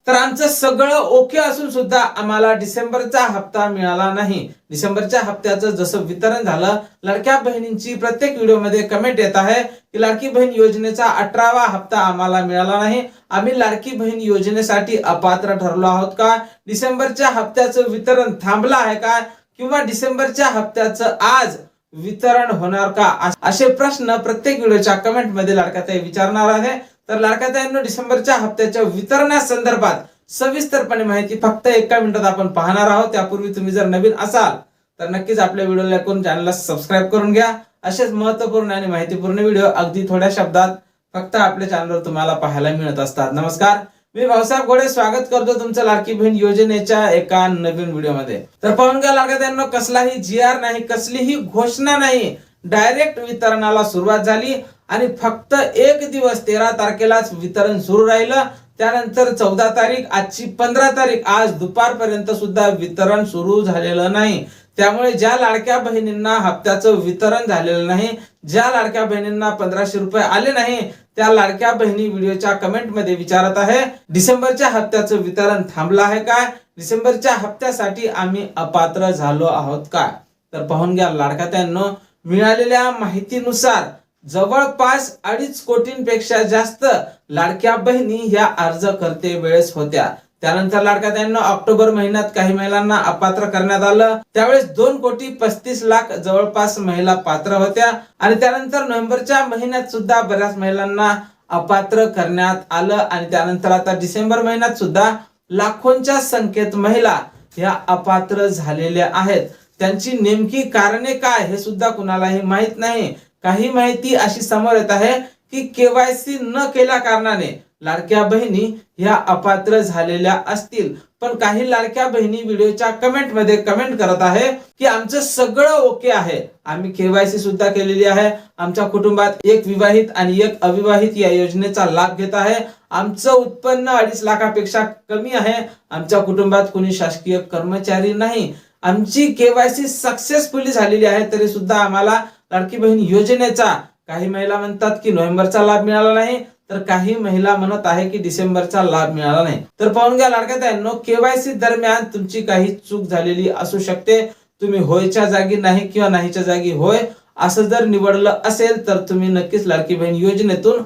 तर आमचं सगळं ओके असून सुद्धा आम्हाला डिसेंबरचा हप्ता मिळाला नाही। डिसेंबरच्या हप्त्याचं जसं वितरण झालं, लाडक्या बहिणींची प्रत्येक व्हिडिओमध्ये कमेंट येत आहे की लाडकी बहीण योजनेचा 18वा हप्ता आम्हाला मिळाला नाही, आम्ही लाडकी बहीण योजनेसाठी अपात्र ठरलो आहोत का, डिसेंबरच्या हप्त्याचं वितरण थांबलं आहे का, किंवा डिसेंबरच्या हप्त्याचं आज वितरण होणार का, असे प्रश्न प्रत्येक व्हिडिओच्या कमेंट मध्ये लाडक्याताई विचारणार आहे। तर लाडक्याताईंनो, डिसेंबरच्या हप्त्याच्या वितरणासंदर्भात सविस्तरपणे माहिती फक्त एका मिनिटात आपण पाहणार आहोत। त्यापूर्वी तुम्ही जर नवीन असाल तर नक्कीच आपल्या व्हिडिओला लाईक करून चॅनलला सबस्क्राइब करून घ्या। असेच महत्त्वपूर्ण आणि माहितीपूर्ण व्हिडिओ अगदी थोड्या शब्दात फक्त आपल्या चॅनलवर तुम्हाला पाहायला मिळत असतात। नमस्कार, मी भाऊसाहेब घोडे स्वागत करतो तुमचं लाडकी बहीण योजनेच्या एका नवीन व्हिडिओमध्ये। तर पाहून घ्या लाडक्याताईंनो, कसलाही जीआर नाही, कसलीही घोषणा नाही, डायरेक्ट वितरणाला सुरुवात झाली आणि फक्त एक दिवस 13 तारखेलाच वितरण सुरू राहिलं। त्यानंतर 14 तारीख, आजची 15 तारीख, आज दुपारपर्यंत सुद्धा वितरण सुरू झालेलं नाही। त्यामुळे ज्या लाडक्या बहिणींना हप्त्याचं वितरण झालेलं नाही, ज्या लाडक्या बहिणींना 1500 रुपये आले नाही, त्या लाडक्या बहिणी व्हिडिओच्या कमेंट मध्ये विचारत आहे डिसेंबरच्या हप्त्याचं वितरण थांबलं आहे का, डिसेंबरच्या हप्त्यासाठी आम्ही अपात्र झालो आहोत का। तर पाहून घ्या लाडक्याताईंनो, मिळालेल्या माहितीनुसार जवळपास 2.5 कोटींपेक्षा जास्त लाडक्या बहिणी ह्या अर्ज करते वेळेस होत्या। त्यानंतर लाडक्याताईंनो, ऑक्टोबर महिन्यात काही महिलांना अपात्र करण्यात आलं, त्यावेळेस 2,35,00,000 जवळपास महिला पात्र होत्या। आणि त्यानंतर नोव्हेंबरच्या महिन्यात सुद्धा बऱ्याच महिलांना अपात्र करण्यात आलं। आणि त्यानंतर आता डिसेंबर महिन्यात सुद्धा लाखोंच्या संख्येत महिला ह्या अपात्र झालेल्या आहेत। त्यांची नेमकी कारणे काय हे सुद्धा कुणालाही माहित नाही। काही माहिती अशी समोर येत आहे की केवायसी न केल्या कारणाने लाडक्या बहिणी ह्या अपात्र झालेल्या असतील। पण काही लाडक्या बहिणी व्हिडिओच्या कमेंट मध्ये कमेंट करत आहे की आमचं सगळं ओके आहे, आम्ही केवायसी सुद्धा केलेली आहे, आमच्या कुटुंबात एक विवाहित आणि एक अविवाहित या योजनेचा लाभ घेत आहे, आमचं उत्पन्न 2.5 लाखापेक्षा कमी आहे, आमच्या कुटुंबात कोणी शासकीय कर्मचारी नाही, आमची केवायसी सक्सेसफुली झालेली आहे, तरी सुद्धा आम्हाला लाडकी बहीण योजनेचा, काही महिला म्हणतात की नोव्हेंबरचा लाभ मिळाला नाही, तर काही महिला म्हणत आहे की डिसेंबरचा लाभ मिळाला नाही। तर पाहून घ्या लाडक्याताईंनो, केवायसी दरम्यान तुमची काही चूक झालेली असू शकते। तुम्ही होयच्या जागी नाही किंवा नाहीच्या जागी होय असं जर निवडलं असेल तर तुम्ही नक्कीच लाडकी बहीण योजनेतून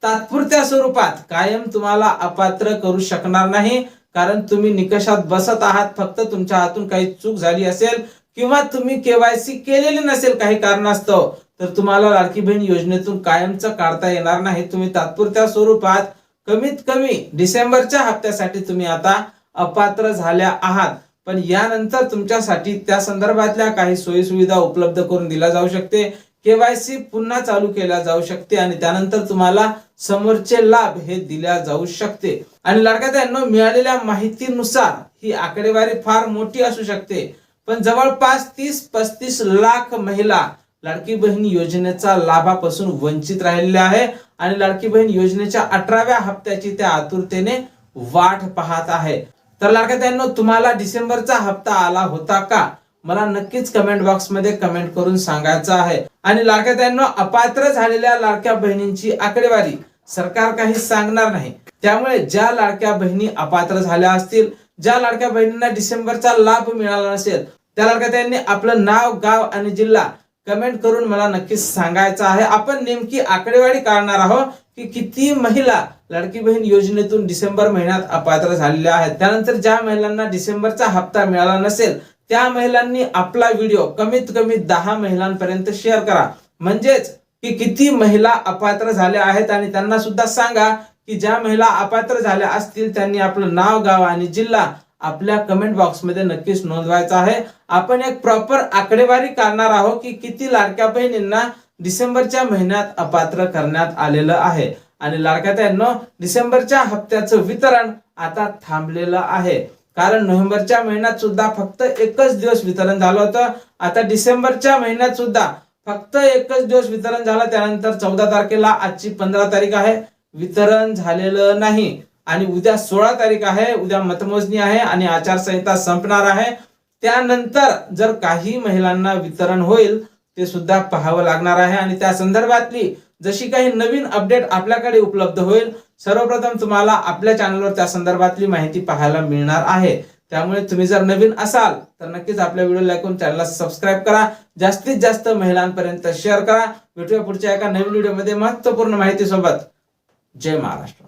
तात्पुरत्या स्वरूपात कायम तुम्हाला अपात्र करू शकणार नाही, कारण तुम्ही निकषात बसत आहात। फक्त तुमच्या हातून काही चूक झाली असेल किंवा तुम्ही केवायसी केलेली नसेल काही कारणास्तव, तर तुम्हाला लाडकी बहीण योजनेतून कायमचं काढता येणार नाही। तुम्ही तात्पुरत्या स्वरूपात कमीत कमी डिसेंबरच्या हप्त्यासाठी तुम्ही आता अपात्र झाल्या आहात। पण यानंतर तुमच्यासाठी त्या संदर्भातल्या काही सोयी सुविधा उपलब्ध करून दिल्या जाऊ शकते, केवायसी पुन्हा चालू केल्या जाऊ शकते आणि त्यानंतर तुम्हाला समोरचे लाभ हे दिल्या जाऊ शकते। आणि लाडक्याताईंनो, मिळालेल्या माहितीनुसार ही आकडेवारी फार मोठी असू शकते, पण जवळपास 30-35 लाख महिला लाडकी बहीण योजनेचा लाभापासून वंचित राहिलेल्या आहे आणि लाडकी बहीण योजनेच्या 18व्या हप्त्याची त्या आतुरतेने वाट पाहत आहे। तर लाडक्याताईंनो, तुम्हाला डिसेंबरचा हप्ता आला होता का, मला नक्कीच कमेंट बॉक्स मध्ये कमेंट करून सांगायचं आहे। आणि लाडक्याताईंनो, अपात्र झालेल्या लाडक्या बहिणींची आकडेवारी सरकार काही सांगणार नाही, त्यामुळे ज्या लाडक्या बहिणी अपात्र झाल्या असतील, ज्या लाडक्या बहिणींना डिसेंबरचा लाभ मिळाला नसेल, त्या लाडक्याताईंनी आपलं नाव, गाव आणि जिल्हा कमेंट करून मला नक्कीच सांगायचं आहे। आपण नेमकी आकडेवारी काढणार आहोत की किती महिला लाडकी बहीण योजनेतून डिसेंबर महिन्यात अपात्र झालेल्या आहेत। त्यानंतर ज्या महिलांना डिसेंबरचा हप्ता मिळाला नसेल त्या महिलांनी आपला व्हिडिओ कमीत कमी 10 महिलांपर्यंत शेअर करा, म्हणजेच की किती महिला अपात्र झाल्या आहेत। आणि त्यांना सुद्धा सांगा की ज्या महिला अपात्र झाल्या असतील त्यांनी आपलं नाव, गाव आणि जिल्हा आपल्या कमेंट बॉक्स मध्ये नक्कीच नोंदवायचा आहे। आपण एक प्रॉपर आकडेवारी काढणार आहोत की किती लाडक्या बहिणींना डिसेंबरच्या महिन्यात अपात्र करण्यात आलेलं आहे। आणि लाडक्याताईंनो, डिसेंबरच्या हप्त्याचं वितरण आता थांबलेलं आहे, कारण नोव्हेंबरच्या महिन्यात सुद्धा फक्त एकच दिवस वितरण झालं होतं। आता डिसेंबरच्या महिन्यात सुद्धा फक्त एकच दिवस वितरण झालं, त्यानंतर 14 तारखेला, आजची 15 तारीख आहे, वितरण झालेलं नाही। आणि उद्या 16 तारीख आहे, उद्या मतमोजणी आहे आणि आचारसंहिता संपणार आहे। त्यानंतर जर काही महिलांना वितरण होईल ते सुद्धा पाहावं लागणार आहे। आणि त्या संदर्भातली जशी काही नवीन अपडेट आपल्याकडे उपलब्ध होईल सर्वप्रथम तुम्हाला आपल्या चॅनलवर त्या संदर्भातली माहिती पाहायला मिळणार आहे. त्यामुळे तुम्ही जर नवीन असाल तर नक्कीच आपल्या व्हिडिओ लाईक करून चॅनलला सबस्क्राईब करा. जास्तीत जास्त महिलांपर्यंत शेअर करा. भेटूया पुढच्या एका नवीन व्हिडिओमध्ये महत्त्वपूर्ण माहिती सोबत. जय महाराष्ट्र.